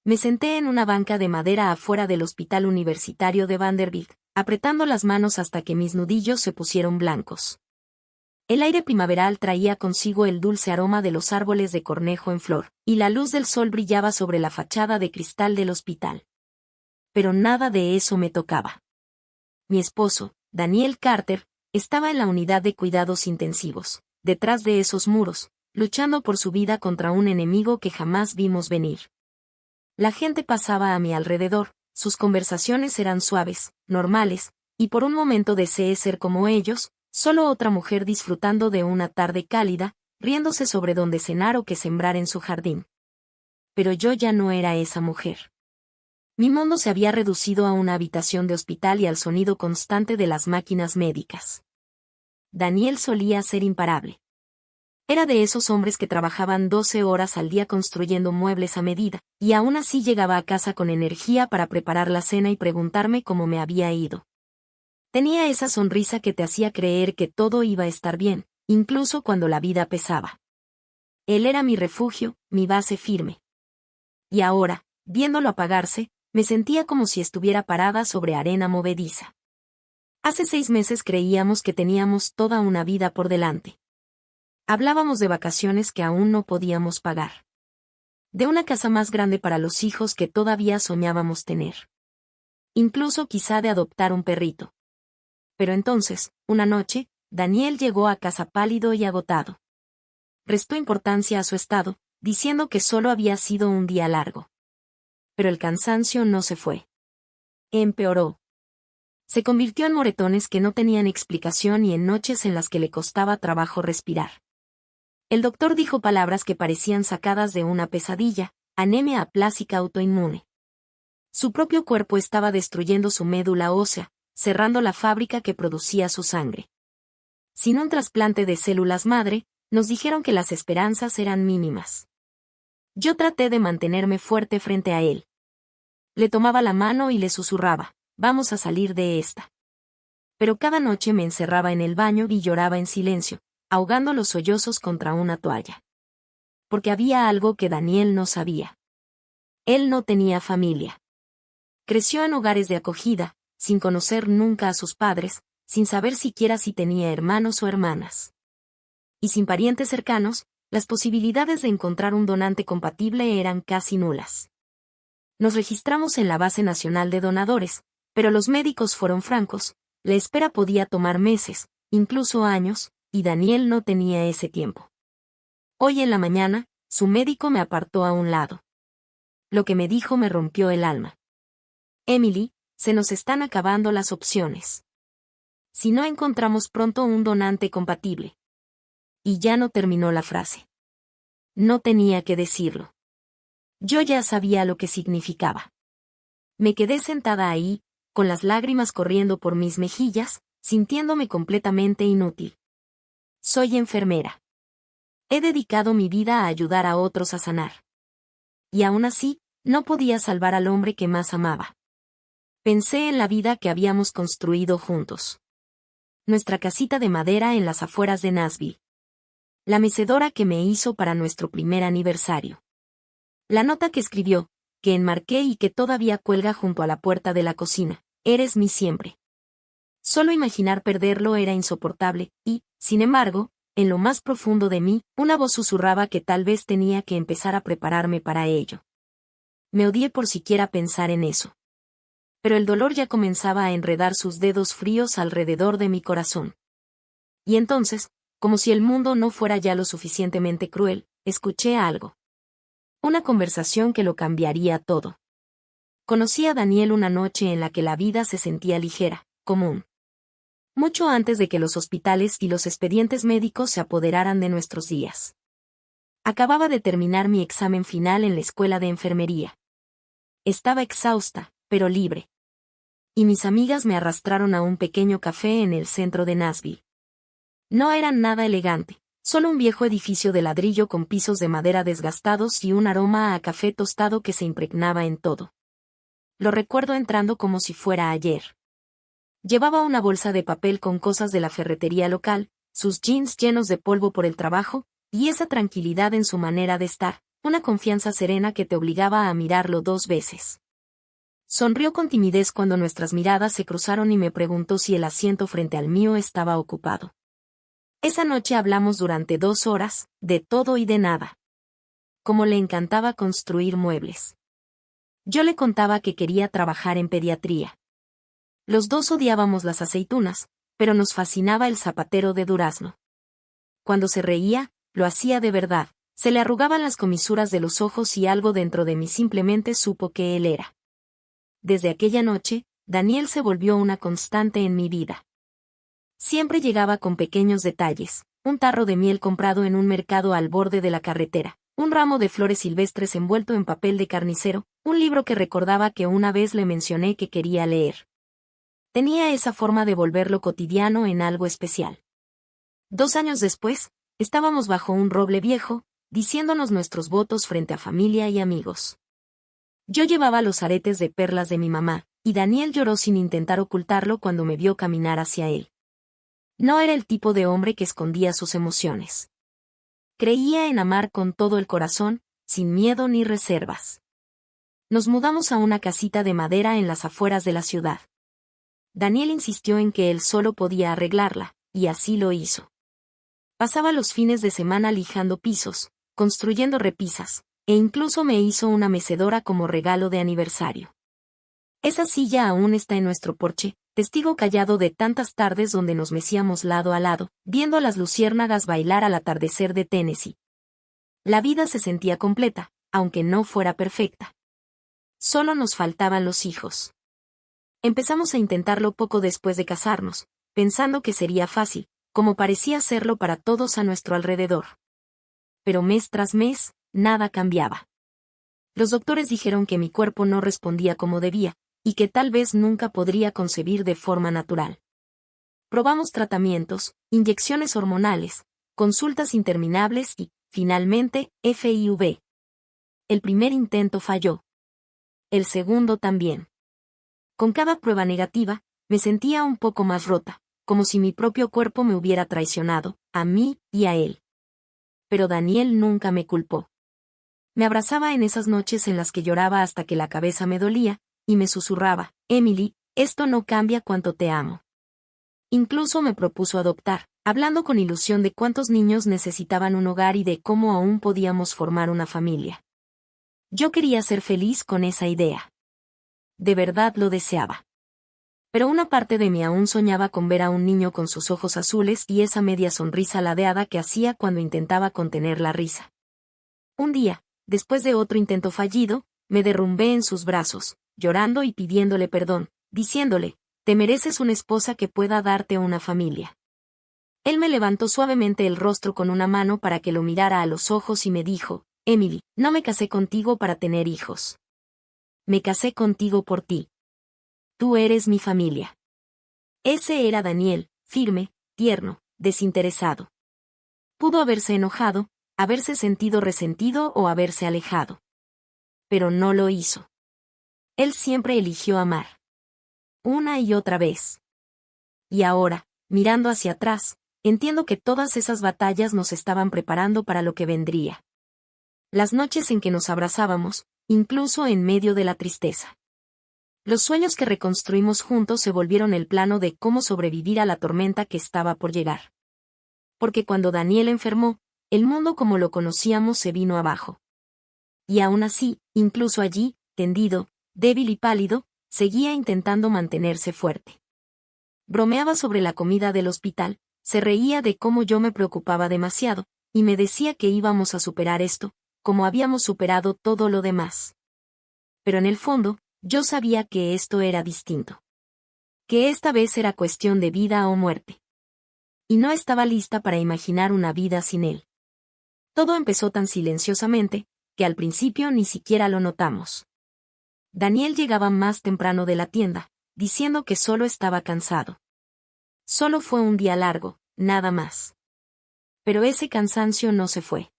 Me senté en una banca de madera afuera del Hospital Universitario de Vanderbilt, apretando las manos hasta que mis nudillos se pusieron blancos. El aire primaveral traía consigo el dulce aroma de los árboles de cornejo en flor, y la luz del sol brillaba sobre la fachada de cristal del hospital. Pero nada de eso me tocaba. Mi esposo, Daniel Carter, estaba en la unidad de cuidados intensivos, detrás de esos muros, luchando por su vida contra un enemigo que jamás vimos venir. La gente pasaba a mi alrededor, sus conversaciones eran suaves, normales, y por un momento deseé ser como ellos, solo otra mujer disfrutando de una tarde cálida, riéndose sobre dónde cenar o qué sembrar en su jardín. Pero yo ya no era esa mujer. Mi mundo se había reducido a una habitación de hospital y al sonido constante de las máquinas médicas. Daniel solía ser imparable. Era de esos hombres que trabajaban 12 horas al día construyendo muebles a medida, y aún así llegaba a casa con energía para preparar la cena y preguntarme cómo me había ido. Tenía esa sonrisa que te hacía creer que todo iba a estar bien, incluso cuando la vida pesaba. Él era mi refugio, mi base firme. Y ahora, viéndolo apagarse, me sentía como si estuviera parada sobre arena movediza. Hace 6 meses creíamos que teníamos toda una vida por delante. Hablábamos de vacaciones que aún no podíamos pagar. De una casa más grande para los hijos que todavía soñábamos tener. Incluso quizá de adoptar un perrito. Pero entonces, una noche, Daniel llegó a casa pálido y agotado. Restó importancia a su estado, diciendo que solo había sido un día largo. Pero el cansancio no se fue. Empeoró. Se convirtió en moretones que no tenían explicación y en noches en las que le costaba trabajo respirar. El doctor dijo palabras que parecían sacadas de una pesadilla: anemia aplásica autoinmune. Su propio cuerpo estaba destruyendo su médula ósea, cerrando la fábrica que producía su sangre. Sin un trasplante de células madre, nos dijeron que las esperanzas eran mínimas. Yo traté de mantenerme fuerte frente a él. Le tomaba la mano y le susurraba: vamos a salir de esta. Pero cada noche me encerraba en el baño y lloraba en silencio, ahogando los sollozos contra una toalla. Porque había algo que Daniel no sabía. Él no tenía familia. Creció en hogares de acogida, sin conocer nunca a sus padres, sin saber siquiera si tenía hermanos o hermanas. Y sin parientes cercanos, las posibilidades de encontrar un donante compatible eran casi nulas. Nos registramos en la Base Nacional de Donadores, pero los médicos fueron francos: la espera podía tomar meses, incluso años, y Daniel no tenía ese tiempo. Hoy en la mañana, su médico me apartó a un lado. Lo que me dijo me rompió el alma. Emily, se nos están acabando las opciones. Si no encontramos pronto un donante compatible. Y ya no terminó la frase. No tenía que decirlo. Yo ya sabía lo que significaba. Me quedé sentada ahí, con las lágrimas corriendo por mis mejillas, sintiéndome completamente inútil. Soy enfermera. He dedicado mi vida a ayudar a otros a sanar. Y aún así, no podía salvar al hombre que más amaba. Pensé en la vida que habíamos construido juntos. Nuestra casita de madera en las afueras de Nashville. La mecedora que me hizo para nuestro primer aniversario. La nota que escribió, que enmarqué y que todavía cuelga junto a la puerta de la cocina: eres mi siempre. Solo imaginar perderlo era insoportable, y, sin embargo, en lo más profundo de mí, una voz susurraba que tal vez tenía que empezar a prepararme para ello. Me odié por siquiera pensar en eso. Pero el dolor ya comenzaba a enredar sus dedos fríos alrededor de mi corazón. Y entonces, como si el mundo no fuera ya lo suficientemente cruel, escuché algo. Una conversación que lo cambiaría todo. Conocí a Daniel una noche en la que la vida se sentía ligera, común. Mucho antes de que los hospitales y los expedientes médicos se apoderaran de nuestros días. Acababa de terminar mi examen final en la escuela de enfermería. Estaba exhausta, pero libre. Y mis amigas me arrastraron a un pequeño café en el centro de Nashville. No era nada elegante, solo un viejo edificio de ladrillo con pisos de madera desgastados y un aroma a café tostado que se impregnaba en todo. Lo recuerdo entrando como si fuera ayer. Llevaba una bolsa de papel con cosas de la ferretería local, sus jeans llenos de polvo por el trabajo, y esa tranquilidad en su manera de estar, una confianza serena que te obligaba a mirarlo 2 veces. Sonrió con timidez cuando nuestras miradas se cruzaron y me preguntó si el asiento frente al mío estaba ocupado. Esa noche hablamos durante 2 horas, de todo y de nada. Como le encantaba construir muebles. Yo le contaba que quería trabajar en pediatría. Los dos odiábamos las aceitunas, pero nos fascinaba el zapatero de durazno. Cuando se reía, lo hacía de verdad, se le arrugaban las comisuras de los ojos y algo dentro de mí simplemente supo que él era. Desde aquella noche, Daniel se volvió una constante en mi vida. Siempre llegaba con pequeños detalles, un tarro de miel comprado en un mercado al borde de la carretera, un ramo de flores silvestres envuelto en papel de carnicero, un libro que recordaba que una vez le mencioné que quería leer. Tenía esa forma de volverlo cotidiano en algo especial. 2 años después, estábamos bajo un roble viejo, diciéndonos nuestros votos frente a familia y amigos. Yo llevaba los aretes de perlas de mi mamá, y Daniel lloró sin intentar ocultarlo cuando me vio caminar hacia él. No era el tipo de hombre que escondía sus emociones. Creía en amar con todo el corazón, sin miedo ni reservas. Nos mudamos a una casita de madera en las afueras de la ciudad. Daniel insistió en que él solo podía arreglarla, y así lo hizo. Pasaba los fines de semana lijando pisos, construyendo repisas, e incluso me hizo una mecedora como regalo de aniversario. Esa silla aún está en nuestro porche, testigo callado de tantas tardes donde nos mecíamos lado a lado, viendo a las luciérnagas bailar al atardecer de Tennessee. La vida se sentía completa, aunque no fuera perfecta. Solo nos faltaban los hijos. Empezamos a intentarlo poco después de casarnos, pensando que sería fácil, como parecía serlo para todos a nuestro alrededor. Pero mes tras mes, nada cambiaba. Los doctores dijeron que mi cuerpo no respondía como debía, y que tal vez nunca podría concebir de forma natural. Probamos tratamientos, inyecciones hormonales, consultas interminables y, finalmente, FIV. El primer intento falló. El segundo también. Con cada prueba negativa, me sentía un poco más rota, como si mi propio cuerpo me hubiera traicionado, a mí y a él. Pero Daniel nunca me culpó. Me abrazaba en esas noches en las que lloraba hasta que la cabeza me dolía, y me susurraba, Emily, esto no cambia cuánto te amo. Incluso me propuso adoptar, hablando con ilusión de cuántos niños necesitaban un hogar y de cómo aún podíamos formar una familia. Yo quería ser feliz con esa idea. De verdad lo deseaba. Pero una parte de mí aún soñaba con ver a un niño con sus ojos azules y esa media sonrisa ladeada que hacía cuando intentaba contener la risa. Un día, después de otro intento fallido, me derrumbé en sus brazos, llorando y pidiéndole perdón, diciéndole, te mereces una esposa que pueda darte una familia. Él me levantó suavemente el rostro con una mano para que lo mirara a los ojos y me dijo, Emily, no me casé contigo para tener hijos. Me casé contigo por ti. Tú eres mi familia. Ese era Daniel, firme, tierno, desinteresado. Pudo haberse enojado, haberse sentido resentido o haberse alejado. Pero no lo hizo. Él siempre eligió amar. Una y otra vez. Y ahora, mirando hacia atrás, entiendo que todas esas batallas nos estaban preparando para lo que vendría. Las noches en que nos abrazábamos, incluso en medio de la tristeza. Los sueños que reconstruimos juntos se volvieron el plano de cómo sobrevivir a la tormenta que estaba por llegar. Porque cuando Daniel enfermó, el mundo como lo conocíamos se vino abajo. Y aún así, incluso allí, tendido, débil y pálido, seguía intentando mantenerse fuerte. Bromeaba sobre la comida del hospital, se reía de cómo yo me preocupaba demasiado, y me decía que íbamos a superar esto, como habíamos superado todo lo demás. Pero en el fondo, yo sabía que esto era distinto. Que esta vez era cuestión de vida o muerte. Y no estaba lista para imaginar una vida sin él. Todo empezó tan silenciosamente, que al principio ni siquiera lo notamos. Daniel llegaba más temprano de la tienda, diciendo que solo estaba cansado. Solo fue un día largo, nada más. Pero ese cansancio no se fue.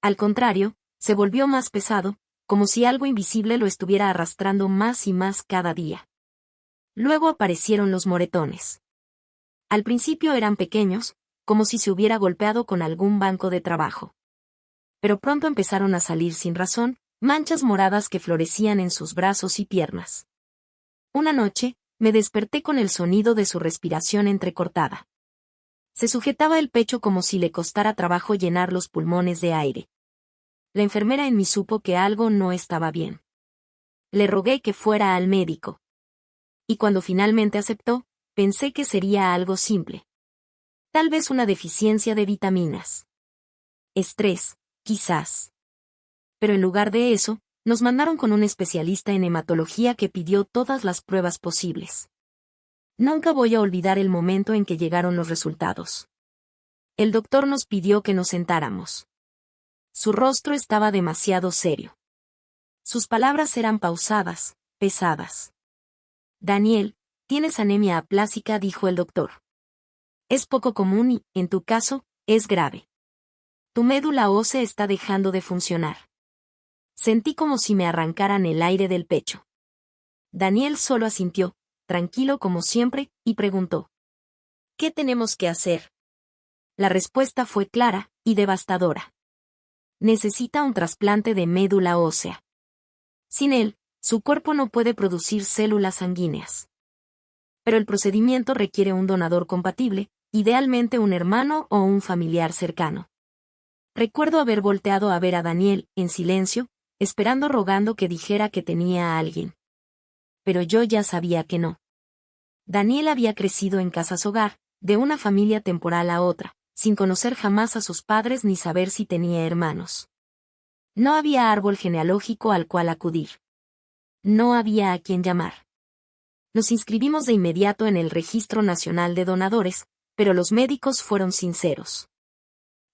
Al contrario, se volvió más pesado, como si algo invisible lo estuviera arrastrando más y más cada día. Luego aparecieron los moretones. Al principio eran pequeños, como si se hubiera golpeado con algún banco de trabajo. Pero pronto empezaron a salir sin razón, manchas moradas que florecían en sus brazos y piernas. Una noche, me desperté con el sonido de su respiración entrecortada. Se sujetaba el pecho como si le costara trabajo llenar los pulmones de aire. La enfermera en mí supo que algo no estaba bien. Le rogué que fuera al médico. Y cuando finalmente aceptó, pensé que sería algo simple. Tal vez una deficiencia de vitaminas. Estrés, quizás. Pero en lugar de eso, nos mandaron con un especialista en hematología que pidió todas las pruebas posibles. Nunca voy a olvidar el momento en que llegaron los resultados. El doctor nos pidió que nos sentáramos. Su rostro estaba demasiado serio. Sus palabras eran pausadas, pesadas. Daniel, tienes anemia aplásica, dijo el doctor. Es poco común y, en tu caso, es grave. Tu médula ósea está dejando de funcionar. Sentí como si me arrancaran el aire del pecho. Daniel solo asintió, tranquilo como siempre, y preguntó: ¿qué tenemos que hacer? La respuesta fue clara y devastadora. Necesita un trasplante de médula ósea. Sin él, su cuerpo no puede producir células sanguíneas. Pero el procedimiento requiere un donador compatible, idealmente un hermano o un familiar cercano. Recuerdo haber volteado a ver a Daniel, en silencio, esperando rogando que dijera que tenía a alguien. Pero yo ya sabía que no. Daniel había crecido en casas hogar, de una familia temporal a otra, sin conocer jamás a sus padres ni saber si tenía hermanos. No había árbol genealógico al cual acudir. No había a quien llamar. Nos inscribimos de inmediato en el Registro Nacional de Donadores, pero los médicos fueron sinceros.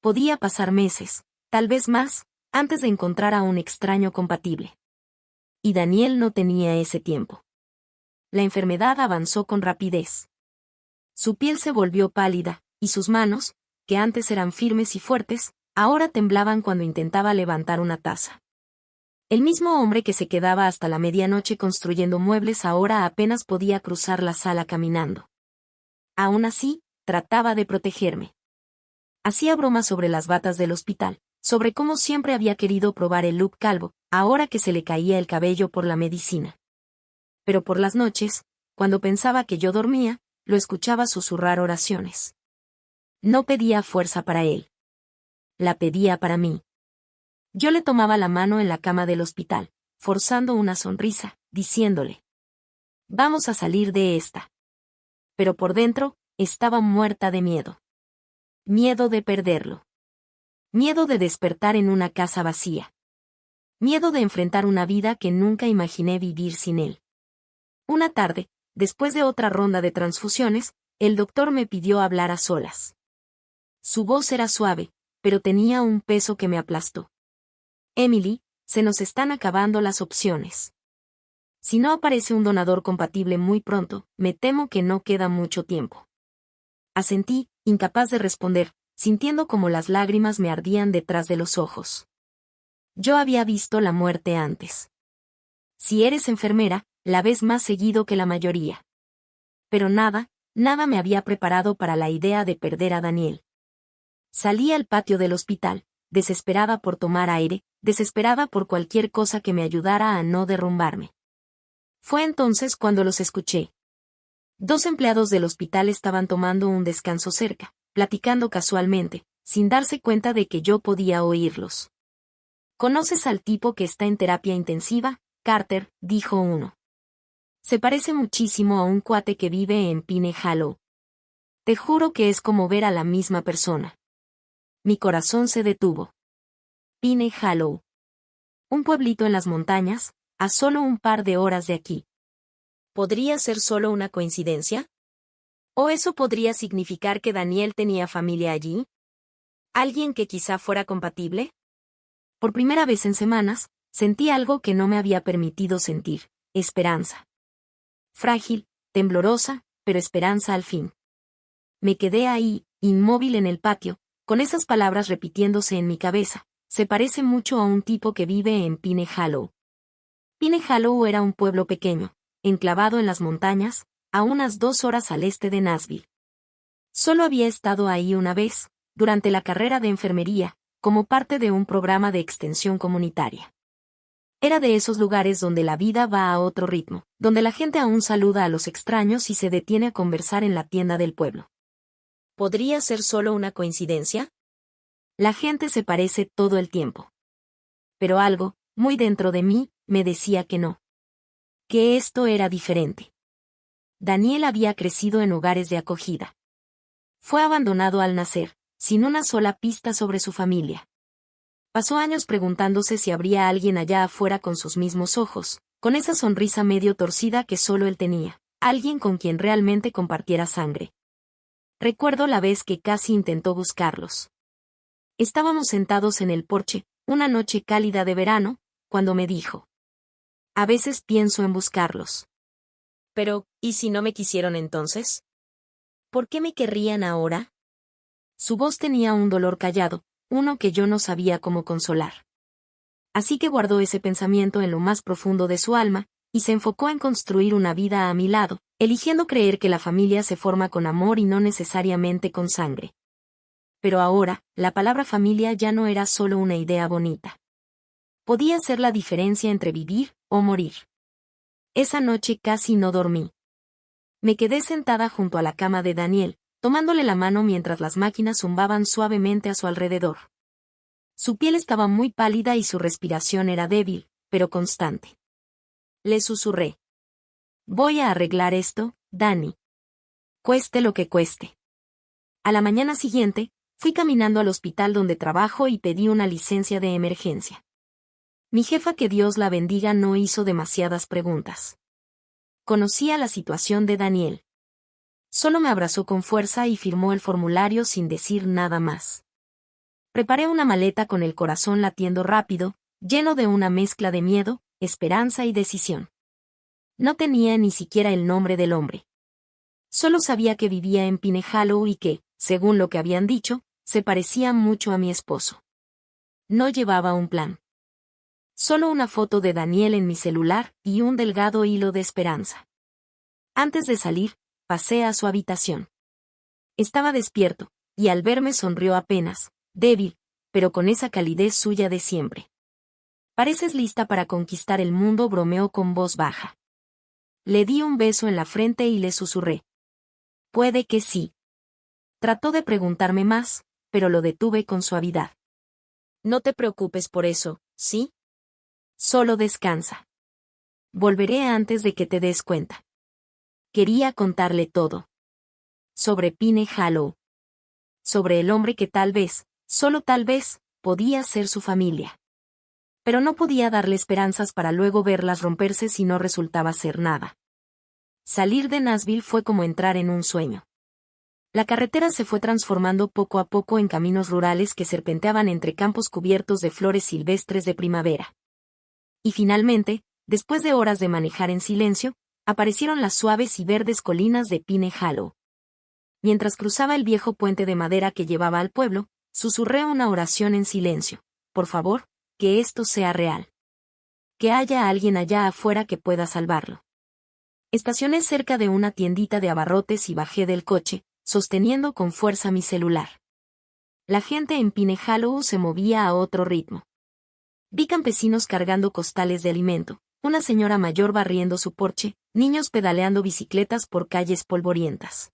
Podía pasar meses, tal vez más, antes de encontrar a un extraño compatible. Y Daniel no tenía ese tiempo. La enfermedad avanzó con rapidez. Su piel se volvió pálida, y sus manos, que antes eran firmes y fuertes, ahora temblaban cuando intentaba levantar una taza. El mismo hombre que se quedaba hasta la medianoche construyendo muebles ahora apenas podía cruzar la sala caminando. Aún así, trataba de protegerme. Hacía bromas sobre las batas del hospital, sobre cómo siempre había querido probar el look calvo, ahora que se le caía el cabello por la medicina. Pero por las noches, cuando pensaba que yo dormía, lo escuchaba susurrar oraciones. No pedía fuerza para él. La pedía para mí. Yo le tomaba la mano en la cama del hospital, forzando una sonrisa, diciéndole: vamos a salir de esta. Pero por dentro, estaba muerta de miedo. Miedo de perderlo. Miedo de despertar en una casa vacía. Miedo de enfrentar una vida que nunca imaginé vivir sin él. Una tarde, después de otra ronda de transfusiones, el doctor me pidió hablar a solas. Su voz era suave, pero tenía un peso que me aplastó. Emily, se nos están acabando las opciones. Si no aparece un donador compatible muy pronto, me temo que no queda mucho tiempo. Asentí, incapaz de responder, sintiendo como las lágrimas me ardían detrás de los ojos. Yo había visto la muerte antes. Si eres enfermera, la ves más seguido que la mayoría. Pero nada me había preparado para la idea de perder a Daniel. Salí al patio del hospital, desesperada por tomar aire, desesperada por cualquier cosa que me ayudara a no derrumbarme. Fue entonces cuando los escuché. 2 empleados del hospital estaban tomando un descanso cerca, platicando casualmente, sin darse cuenta de que yo podía oírlos. ¿Conoces al tipo que está en terapia intensiva, Carter?, dijo uno. Se parece muchísimo a un cuate que vive en Pine Hollow. Te juro que es como ver a la misma persona. Mi corazón se detuvo. Pine Hollow. Un pueblito en las montañas, a solo un par de horas de aquí. ¿Podría ser solo una coincidencia? ¿O eso podría significar que Daniel tenía familia allí? ¿Alguien que quizá fuera compatible? Por primera vez en semanas, sentí algo que no me había permitido sentir: esperanza. Frágil, temblorosa, pero esperanza al fin. Me quedé ahí, inmóvil en el patio, con esas palabras repitiéndose en mi cabeza: se parece mucho a un tipo que vive en Pine Hollow. Pine Hollow era un pueblo pequeño, enclavado en las montañas, a unas 2 horas al este de Nashville. Solo había estado ahí una vez, durante la carrera de enfermería, como parte de un programa de extensión comunitaria. Era de esos lugares donde la vida va a otro ritmo, donde la gente aún saluda a los extraños y se detiene a conversar en la tienda del pueblo. ¿Podría ser solo una coincidencia? La gente se parece todo el tiempo. Pero algo, muy dentro de mí, me decía que no. Que esto era diferente. Daniel había crecido en hogares de acogida. Fue abandonado al nacer, sin una sola pista sobre su familia. Pasó años preguntándose si habría alguien allá afuera con sus mismos ojos, con esa sonrisa medio torcida que solo él tenía, alguien con quien realmente compartiera sangre. Recuerdo la vez que casi intentó buscarlos. Estábamos sentados en el porche, una noche cálida de verano, cuando me dijo: a veces pienso en buscarlos. Pero, ¿y si no me quisieron entonces? ¿Por qué me querrían ahora? Su voz tenía un dolor callado, uno que yo no sabía cómo consolar. Así que guardó ese pensamiento en lo más profundo de su alma, y se enfocó en construir una vida a mi lado, eligiendo creer que la familia se forma con amor y no necesariamente con sangre. Pero ahora, la palabra familia ya no era solo una idea bonita. Podía ser la diferencia entre vivir o morir. Esa noche casi no dormí. Me quedé sentada junto a la cama de Daniel, tomándole la mano mientras las máquinas zumbaban suavemente a su alrededor. Su piel estaba muy pálida y su respiración era débil, pero constante. Le susurré: voy a arreglar esto, Dani. Cueste lo que cueste. A la mañana siguiente, fui caminando al hospital donde trabajo y pedí una licencia de emergencia. Mi jefa, que Dios la bendiga, no hizo demasiadas preguntas. Conocía la situación de Daniel. Solo me abrazó con fuerza y firmó el formulario sin decir nada más. Preparé una maleta con el corazón latiendo rápido, lleno de una mezcla de miedo, esperanza y decisión. No tenía ni siquiera el nombre del hombre. Solo sabía que vivía en Pine Hollow y que, según lo que habían dicho, se parecía mucho a mi esposo. No llevaba un plan. Solo una foto de Daniel en mi celular y un delgado hilo de esperanza. Antes de salir, pasé a su habitación. Estaba despierto, y al verme sonrió apenas, débil, pero con esa calidez suya de siempre. Pareces lista para conquistar el mundo, bromeó con voz baja. Le di un beso en la frente y le susurré: puede que sí. Trató de preguntarme más, pero lo detuve con suavidad. No te preocupes por eso, ¿sí? Solo descansa. Volveré antes de que te des cuenta. Quería contarle todo. Sobre Pine Hollow. Sobre el hombre que tal vez, solo tal vez, podía ser su familia. Pero no podía darle esperanzas para luego verlas romperse si no resultaba ser nada. Salir de Nashville fue como entrar en un sueño. La carretera se fue transformando poco a poco en caminos rurales que serpenteaban entre campos cubiertos de flores silvestres de primavera. Y finalmente, después de horas de manejar en silencio, aparecieron las suaves y verdes colinas de Pine Hollow. Mientras cruzaba el viejo puente de madera que llevaba al pueblo, susurré una oración en silencio: por favor, que esto sea real. Que haya alguien allá afuera que pueda salvarlo. Estacioné cerca de una tiendita de abarrotes y bajé del coche, sosteniendo con fuerza mi celular. La gente en Pine Hollow se movía a otro ritmo. Vi campesinos cargando costales de alimento, una señora mayor barriendo su porche, niños pedaleando bicicletas por calles polvorientas.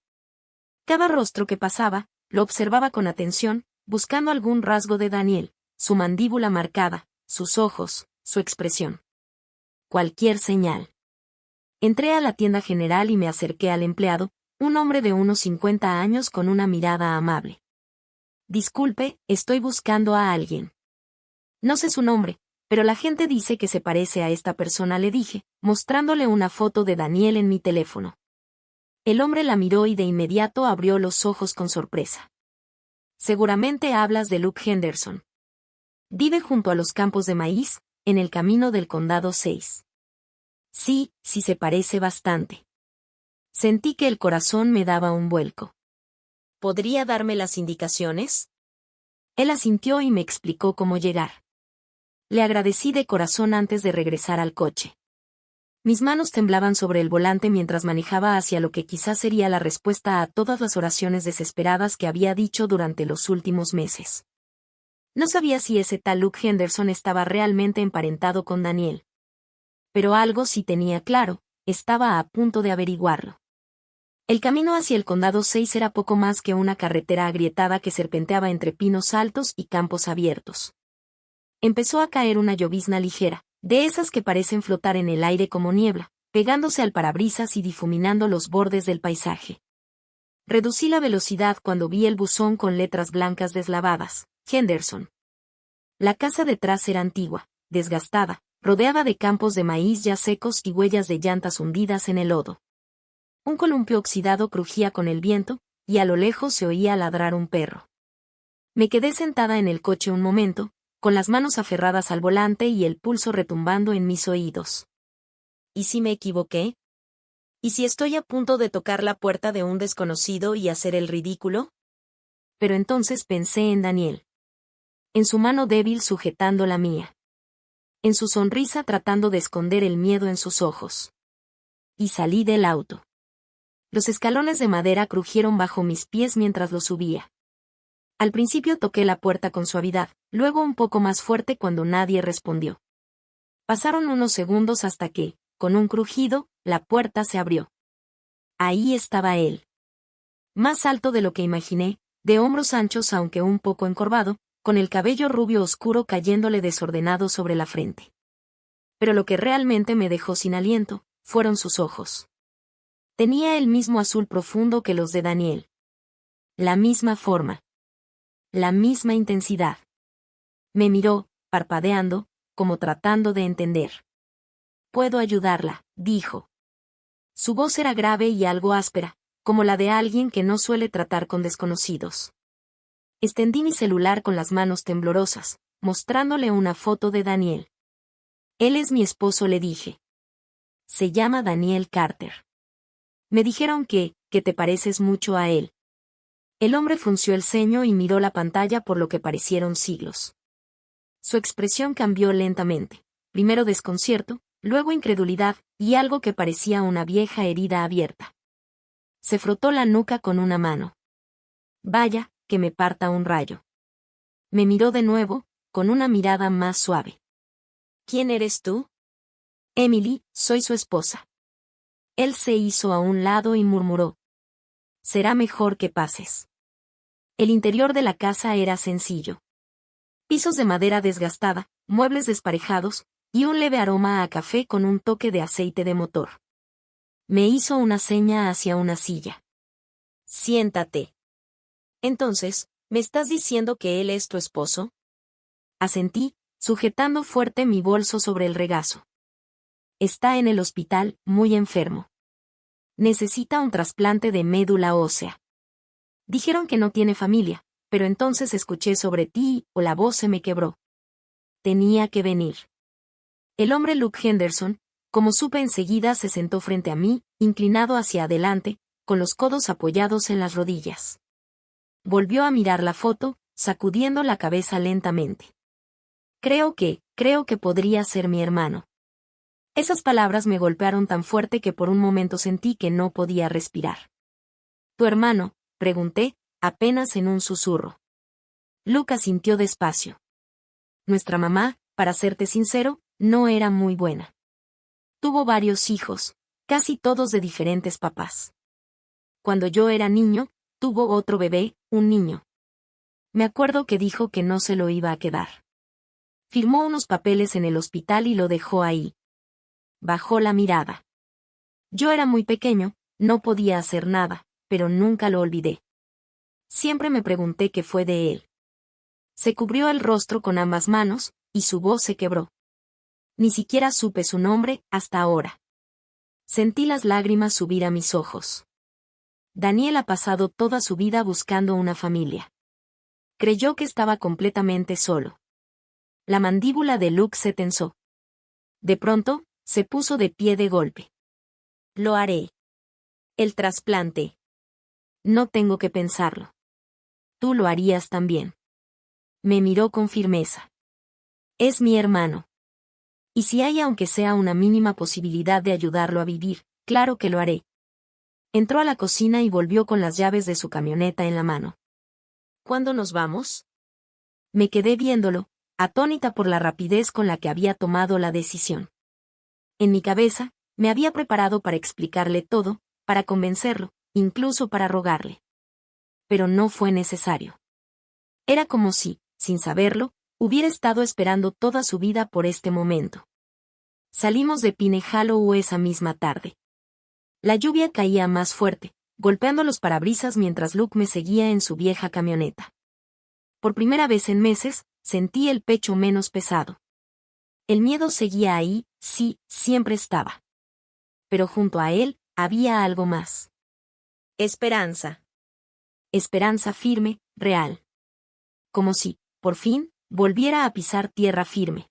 Cada rostro que pasaba, lo observaba con atención, buscando algún rasgo de Daniel, su mandíbula marcada, sus ojos, su expresión. Cualquier señal. Entré a la tienda general y me acerqué al empleado, un hombre de unos 50 años con una mirada amable. Disculpe, estoy buscando a alguien. No sé su nombre, pero la gente dice que se parece a esta persona, le dije, mostrándole una foto de Daniel en mi teléfono. El hombre la miró y de inmediato abrió los ojos con sorpresa. Seguramente hablas de Luke Henderson. Vive junto a los campos de maíz, en el camino del condado 6. Sí, sí se parece bastante. Sentí que el corazón me daba un vuelco. ¿Podría darme las indicaciones? Él asintió y me explicó cómo llegar. Le agradecí de corazón antes de regresar al coche. Mis manos temblaban sobre el volante mientras manejaba hacia lo que quizás sería la respuesta a todas las oraciones desesperadas que había dicho durante los últimos meses. No sabía si ese tal Luke Henderson estaba realmente emparentado con Daniel. Pero algo sí tenía claro, estaba a punto de averiguarlo. El camino hacia el Condado 6 era poco más que una carretera agrietada que serpenteaba entre pinos altos y campos abiertos. Empezó a caer una llovizna ligera, de esas que parecen flotar en el aire como niebla, pegándose al parabrisas y difuminando los bordes del paisaje. Reducí la velocidad cuando vi el buzón con letras blancas deslavadas, Henderson. La casa detrás era antigua, desgastada, rodeada de campos de maíz ya secos y huellas de llantas hundidas en el lodo. Un columpio oxidado crujía con el viento, y a lo lejos se oía ladrar un perro. Me quedé sentada en el coche un momento, con las manos aferradas al volante y el pulso retumbando en mis oídos. ¿Y si me equivoqué? ¿Y si estoy a punto de tocar la puerta de un desconocido y hacer el ridículo? Pero entonces pensé en Daniel. En su mano débil sujetando la mía. En su sonrisa tratando de esconder el miedo en sus ojos. Y salí del auto. Los escalones de madera crujieron bajo mis pies mientras lo subía. Al principio toqué la puerta con suavidad, luego un poco más fuerte cuando nadie respondió. Pasaron unos segundos hasta que, con un crujido, la puerta se abrió. Ahí estaba él. Más alto de lo que imaginé, de hombros anchos aunque un poco encorvado, con el cabello rubio oscuro cayéndole desordenado sobre la frente. Pero lo que realmente me dejó sin aliento, fueron sus ojos. Tenía el mismo azul profundo que los de Daniel. La misma forma. La misma intensidad. Me miró, parpadeando, como tratando de entender. «Puedo ayudarla», dijo. Su voz era grave y algo áspera, como la de alguien que no suele tratar con desconocidos. Extendí mi celular con las manos temblorosas, mostrándole una foto de Daniel. «Él es mi esposo», le dije. «Se llama Daniel Carter. Me dijeron que te pareces mucho a él». El hombre frunció el ceño y miró la pantalla por lo que parecieron siglos. Su expresión cambió lentamente, primero desconcierto, luego incredulidad, y algo que parecía una vieja herida abierta. Se frotó la nuca con una mano. «Vaya, que me parta un rayo». Me miró de nuevo, con una mirada más suave. «¿Quién eres tú?» «Emily, soy su esposa». Él se hizo a un lado y murmuró. «Será mejor que pases». El interior de la casa era sencillo. Pisos de madera desgastada, muebles desparejados, y un leve aroma a café con un toque de aceite de motor. Me hizo una seña hacia una silla. «Siéntate». «Entonces, ¿me estás diciendo que él es tu esposo?» Asentí, sujetando fuerte mi bolso sobre el regazo. «Está en el hospital, muy enfermo. Necesita un trasplante de médula ósea. Dijeron que no tiene familia, pero entonces escuché sobre ti o la voz se me quebró. Tenía que venir». El hombre Luke Henderson, como supe enseguida, se sentó frente a mí, inclinado hacia adelante, con los codos apoyados en las rodillas. Volvió a mirar la foto, sacudiendo la cabeza lentamente. Creo que podría ser mi hermano». Esas palabras me golpearon tan fuerte que por un momento sentí que no podía respirar. «¿Tu hermano?», pregunté, apenas en un susurro. Luke asintió despacio. «Nuestra mamá, para serte sincero, no era muy buena. Tuvo varios hijos, casi todos de diferentes papás. Cuando yo era niño, tuvo otro bebé, un niño. Me acuerdo que dijo que no se lo iba a quedar. Firmó unos papeles en el hospital y lo dejó ahí». Bajó la mirada. Yo era muy pequeño, no podía hacer nada, pero nunca lo olvidé. Siempre me pregunté qué fue de él. Se cubrió el rostro con ambas manos, y su voz se quebró. Ni siquiera supe su nombre hasta ahora. Sentí las lágrimas subir a mis ojos. Daniel ha pasado toda su vida buscando una familia. Creyó que estaba completamente solo. La mandíbula de Luke se tensó. De pronto, se puso de pie de golpe. «Lo haré. El trasplante. No tengo que pensarlo. Tú lo harías también». Me miró con firmeza. «Es mi hermano. Y si hay aunque sea una mínima posibilidad de ayudarlo a vivir, claro que lo haré». Entró a la cocina y volvió con las llaves de su camioneta en la mano. «¿Cuándo nos vamos?». Me quedé viéndolo, atónita por la rapidez con la que había tomado la decisión. En mi cabeza, me había preparado para explicarle todo, para convencerlo, incluso para rogarle. Pero no fue necesario. Era como si, sin saberlo, hubiera estado esperando toda su vida por este momento. Salimos de Pine Hollow esa misma tarde. La lluvia caía más fuerte, golpeando los parabrisas mientras Luke me seguía en su vieja camioneta. Por primera vez en meses, sentí el pecho menos pesado. El miedo seguía ahí, sí, siempre estaba. Pero junto a él, había algo más. Esperanza. Esperanza firme, real. Como si, por fin, volviera a pisar tierra firme.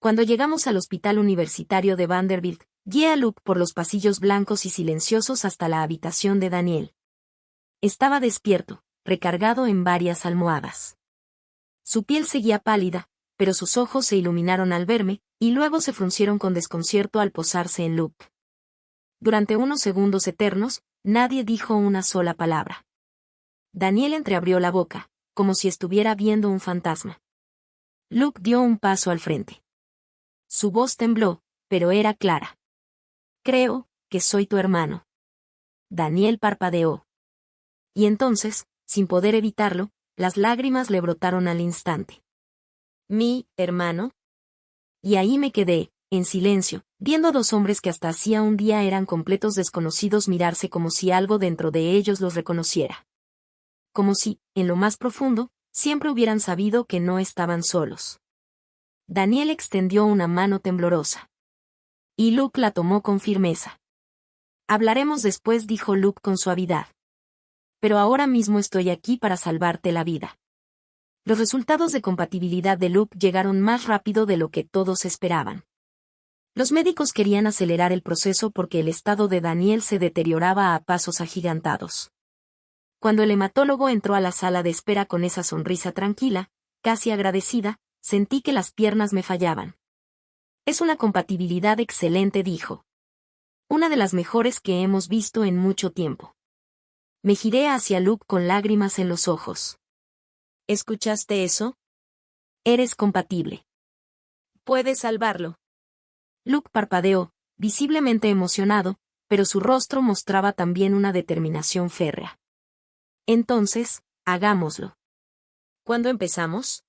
Cuando llegamos al hospital universitario de Vanderbilt, guié a Luke por los pasillos blancos y silenciosos hasta la habitación de Daniel. Estaba despierto, recargado en varias almohadas. Su piel seguía pálida, pero sus ojos se iluminaron al verme, y luego se fruncieron con desconcierto al posarse en Luke. Durante unos segundos eternos, nadie dijo una sola palabra. Daniel entreabrió la boca, como si estuviera viendo un fantasma. Luke dio un paso al frente. Su voz tembló, pero era clara. Creo que soy tu hermano. Daniel parpadeó. Y entonces, sin poder evitarlo, las lágrimas le brotaron al instante. ¿Mi hermano? Y ahí me quedé, en silencio, viendo a dos hombres que hasta hacía un día eran completos desconocidos mirarse como si algo dentro de ellos los reconociera. Como si, en lo más profundo, siempre hubieran sabido que no estaban solos. Daniel extendió una mano temblorosa. Y Luke la tomó con firmeza. Hablaremos después, dijo Luke con suavidad. Pero ahora mismo estoy aquí para salvarte la vida. Los resultados de compatibilidad de Luke llegaron más rápido de lo que todos esperaban. Los médicos querían acelerar el proceso porque el estado de Daniel se deterioraba a pasos agigantados. Cuando el hematólogo entró a la sala de espera con esa sonrisa tranquila, casi agradecida, sentí que las piernas me fallaban. Es una compatibilidad excelente, dijo. Una de las mejores que hemos visto en mucho tiempo. Me giré hacia Luke con lágrimas en los ojos. ¿Escuchaste eso? Eres compatible. Puedes salvarlo. Luke parpadeó, visiblemente emocionado, pero su rostro mostraba también una determinación férrea. Entonces, hagámoslo. ¿Cuándo empezamos?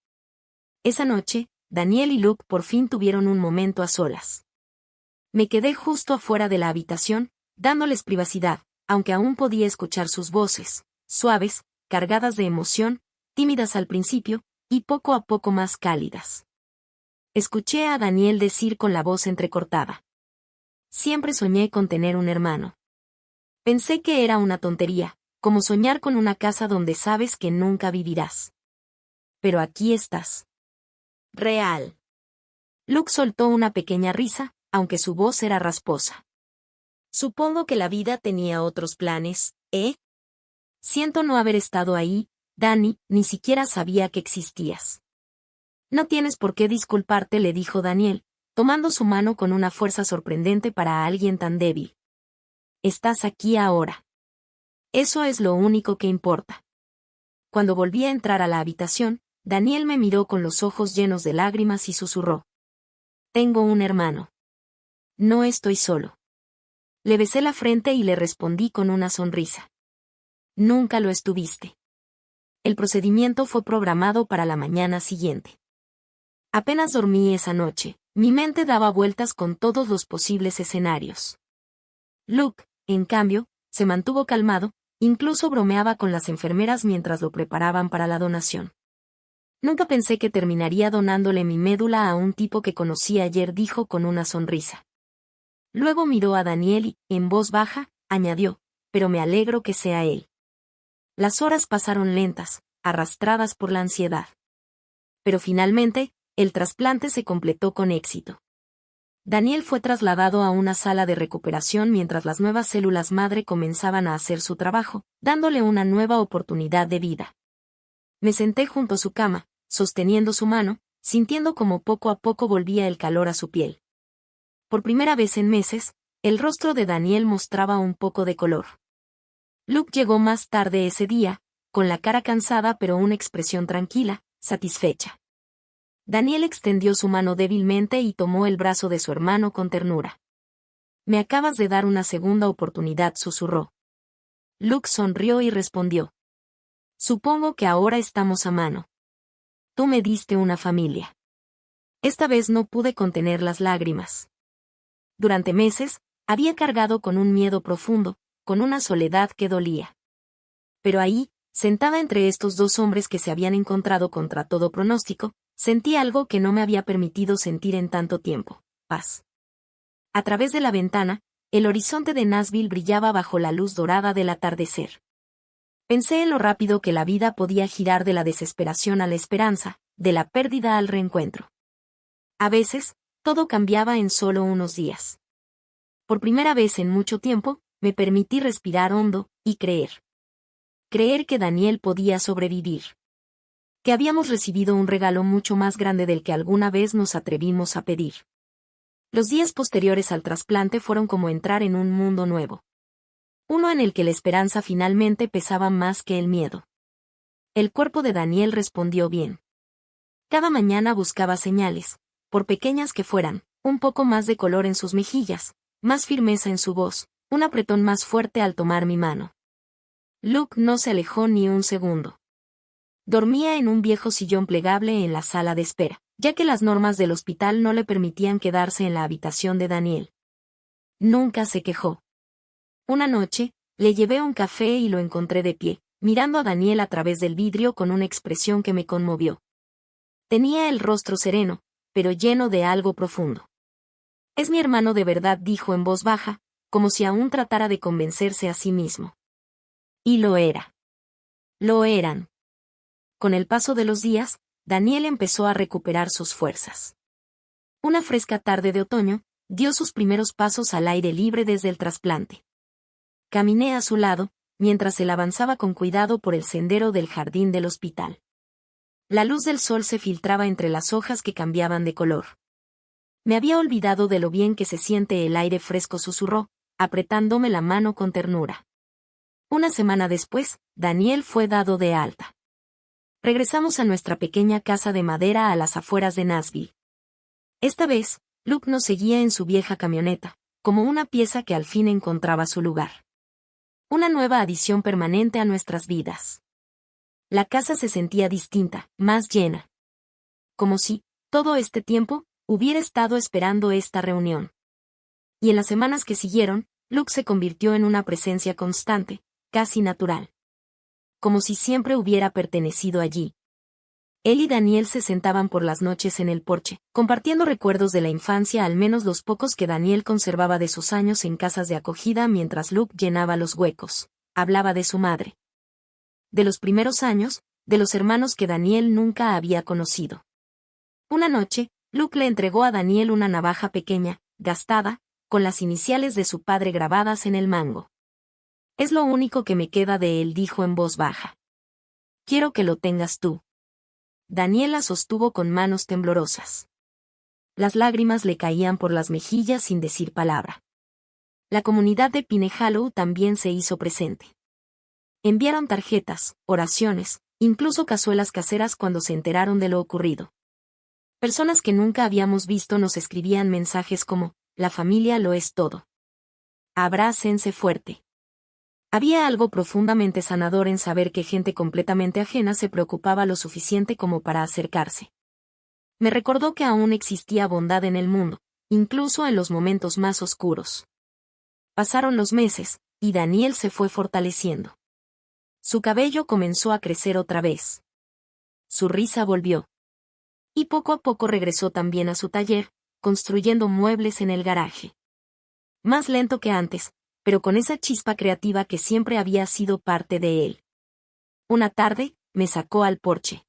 Esa noche, Daniel y Luke por fin tuvieron un momento a solas. Me quedé justo afuera de la habitación, dándoles privacidad, aunque aún podía escuchar sus voces, suaves, cargadas de emoción, tímidas al principio, y poco a poco más cálidas. Escuché a Daniel decir con la voz entrecortada. Siempre soñé con tener un hermano. Pensé que era una tontería, como soñar con una casa donde sabes que nunca vivirás. Pero aquí estás. Real. Luke soltó una pequeña risa, aunque su voz era rasposa. Supongo que la vida tenía otros planes, ¿eh? Siento no haber estado ahí, Dani, ni siquiera sabía que existías. No tienes por qué disculparte, le dijo Daniel, tomando su mano con una fuerza sorprendente para alguien tan débil. Estás aquí ahora. Eso es lo único que importa. Cuando volví a entrar a la habitación, Daniel me miró con los ojos llenos de lágrimas y susurró. Tengo un hermano. No estoy solo. Le besé la frente y le respondí con una sonrisa. Nunca lo estuviste. El procedimiento fue programado para la mañana siguiente. Apenas dormí esa noche, mi mente daba vueltas con todos los posibles escenarios. Luke, en cambio, se mantuvo calmado, incluso bromeaba con las enfermeras mientras lo preparaban para la donación. Nunca pensé que terminaría donándole mi médula a un tipo que conocí ayer, dijo con una sonrisa. Luego miró a Daniel y, en voz baja, añadió, pero me alegro que sea él. Las horas pasaron lentas, arrastradas por la ansiedad. Pero finalmente, el trasplante se completó con éxito. Daniel fue trasladado a una sala de recuperación mientras las nuevas células madre comenzaban a hacer su trabajo, dándole una nueva oportunidad de vida. Me senté junto a su cama, sosteniendo su mano, sintiendo como poco a poco volvía el calor a su piel. Por primera vez en meses, el rostro de Daniel mostraba un poco de color. Luke llegó más tarde ese día, con la cara cansada pero una expresión tranquila, satisfecha. Daniel extendió su mano débilmente y tomó el brazo de su hermano con ternura. «Me acabas de dar una segunda oportunidad», susurró. Luke sonrió y respondió. «Supongo que ahora estamos a mano. Tú me diste una familia». Esta vez no pude contener las lágrimas. Durante meses, había cargado con un miedo profundo, con una soledad que dolía. Pero ahí, sentada entre estos dos hombres que se habían encontrado contra todo pronóstico, sentí algo que no me había permitido sentir en tanto tiempo: paz. A través de la ventana, el horizonte de Nashville brillaba bajo la luz dorada del atardecer. Pensé en lo rápido que la vida podía girar de la desesperación a la esperanza, de la pérdida al reencuentro. A veces, todo cambiaba en solo unos días. Por primera vez en mucho tiempo, me permití respirar hondo, y creer. Creer que Daniel podía sobrevivir. Que habíamos recibido un regalo mucho más grande del que alguna vez nos atrevimos a pedir. Los días posteriores al trasplante fueron como entrar en un mundo nuevo. Uno en el que la esperanza finalmente pesaba más que el miedo. El cuerpo de Daniel respondió bien. Cada mañana buscaba señales, por pequeñas que fueran, un poco más de color en sus mejillas, más firmeza en su voz, un apretón más fuerte al tomar mi mano. Luke no se alejó ni un segundo. Dormía en un viejo sillón plegable en la sala de espera, ya que las normas del hospital no le permitían quedarse en la habitación de Daniel. Nunca se quejó. Una noche, le llevé un café y lo encontré de pie, mirando a Daniel a través del vidrio con una expresión que me conmovió. Tenía el rostro sereno, pero lleno de algo profundo. «Es mi hermano de verdad», dijo en voz baja, como si aún tratara de convencerse a sí mismo. Y lo era. Lo eran. Con el paso de los días, Daniel empezó a recuperar sus fuerzas. Una fresca tarde de otoño, dio sus primeros pasos al aire libre desde el trasplante. Caminé a su lado, mientras él avanzaba con cuidado por el sendero del jardín del hospital. La luz del sol se filtraba entre las hojas que cambiaban de color. «Me había olvidado de lo bien que se siente el aire fresco», susurró, apretándome la mano con ternura. Una semana después, Daniel fue dado de alta. Regresamos a nuestra pequeña casa de madera a las afueras de Nashville. Esta vez, Luke nos seguía en su vieja camioneta, como una pieza que al fin encontraba su lugar. Una nueva adición permanente a nuestras vidas. La casa se sentía distinta, más llena. Como si, todo este tiempo, hubiera estado esperando esta reunión. Y en las semanas que siguieron, Luke se convirtió en una presencia constante, casi natural. Como si siempre hubiera pertenecido allí. Él y Daniel se sentaban por las noches en el porche, compartiendo recuerdos de la infancia, al menos los pocos que Daniel conservaba de sus años en casas de acogida, mientras Luke llenaba los huecos. Hablaba de su madre. De los primeros años, de los hermanos que Daniel nunca había conocido. Una noche, Luke le entregó a Daniel una navaja pequeña, gastada, con las iniciales de su padre grabadas en el mango. «Es lo único que me queda de él», dijo en voz baja. «Quiero que lo tengas tú». Daniel la sostuvo con manos temblorosas. Las lágrimas le caían por las mejillas sin decir palabra. La comunidad de Pine Hollow también se hizo presente. Enviaron tarjetas, oraciones, incluso cazuelas caseras cuando se enteraron de lo ocurrido. Personas que nunca habíamos visto nos escribían mensajes como: «La familia lo es todo. Abrácense fuerte». Había algo profundamente sanador en saber que gente completamente ajena se preocupaba lo suficiente como para acercarse. Me recordó que aún existía bondad en el mundo, incluso en los momentos más oscuros. Pasaron los meses, y Daniel se fue fortaleciendo. Su cabello comenzó a crecer otra vez. Su risa volvió. Y poco a poco regresó también a su taller, construyendo muebles en el garaje. Más lento que antes, pero con esa chispa creativa que siempre había sido parte de él. Una tarde, me sacó al porche.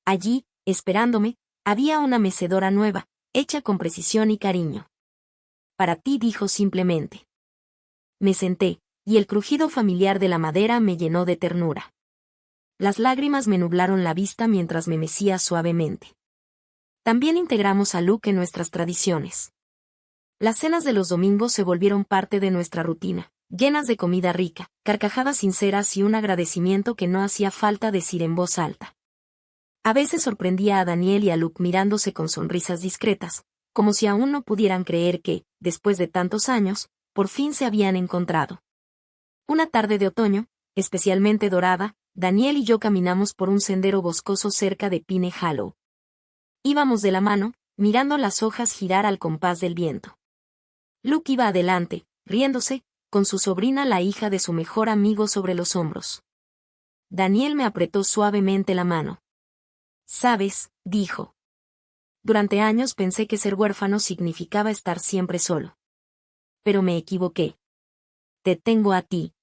Allí, esperándome, había una mecedora nueva, hecha con precisión y cariño. «Para ti», dijo simplemente. Me senté, y el crujido familiar de la madera me llenó de ternura. Las lágrimas me nublaron la vista mientras me mecía suavemente. También integramos a Luke en nuestras tradiciones. Las cenas de los domingos se volvieron parte de nuestra rutina, llenas de comida rica, carcajadas sinceras y un agradecimiento que no hacía falta decir en voz alta. A veces sorprendía a Daniel y a Luke mirándose con sonrisas discretas, como si aún no pudieran creer que, después de tantos años, por fin se habían encontrado. Una tarde de otoño, especialmente dorada, Daniel y yo caminamos por un sendero boscoso cerca de Pine Hollow. Íbamos de la mano, mirando las hojas girar al compás del viento. Luke iba adelante, riéndose, con su sobrina, la hija de su mejor amigo, sobre los hombros. Daniel me apretó suavemente la mano. «¿Sabes?», dijo. «Durante años pensé que ser huérfano significaba estar siempre solo. Pero me equivoqué. Te tengo a ti.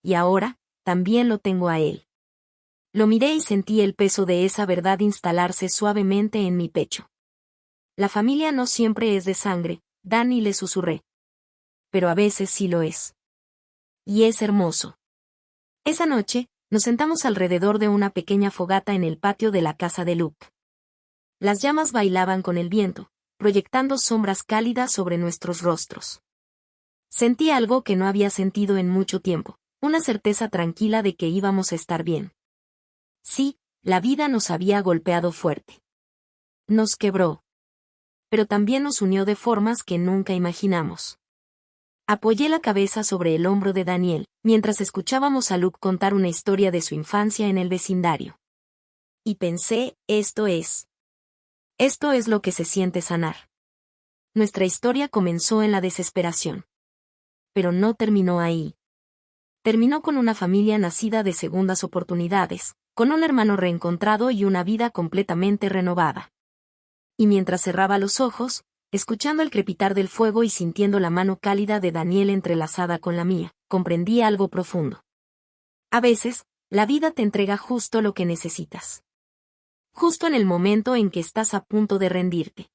Y ahora, también lo tengo a él». Lo miré y sentí el peso de esa verdad instalarse suavemente en mi pecho. «La familia no siempre es de sangre», Dani, le susurré. «Pero a veces sí lo es. Y es hermoso». Esa noche, nos sentamos alrededor de una pequeña fogata en el patio de la casa de Luke. Las llamas bailaban con el viento, proyectando sombras cálidas sobre nuestros rostros. Sentí algo que no había sentido en mucho tiempo, una certeza tranquila de que íbamos a estar bien. Sí, la vida nos había golpeado fuerte. Nos quebró. Pero también nos unió de formas que nunca imaginamos. Apoyé la cabeza sobre el hombro de Daniel, mientras escuchábamos a Luke contar una historia de su infancia en el vecindario. Y pensé, esto es lo que se siente sanar. Nuestra historia comenzó en la desesperación. Pero no terminó ahí. Terminó con una familia nacida de segundas oportunidades, con un hermano reencontrado y una vida completamente renovada. Y mientras cerraba los ojos, escuchando el crepitar del fuego y sintiendo la mano cálida de Daniel entrelazada con la mía, comprendí algo profundo. A veces, la vida te entrega justo lo que necesitas. Justo en el momento en que estás a punto de rendirte.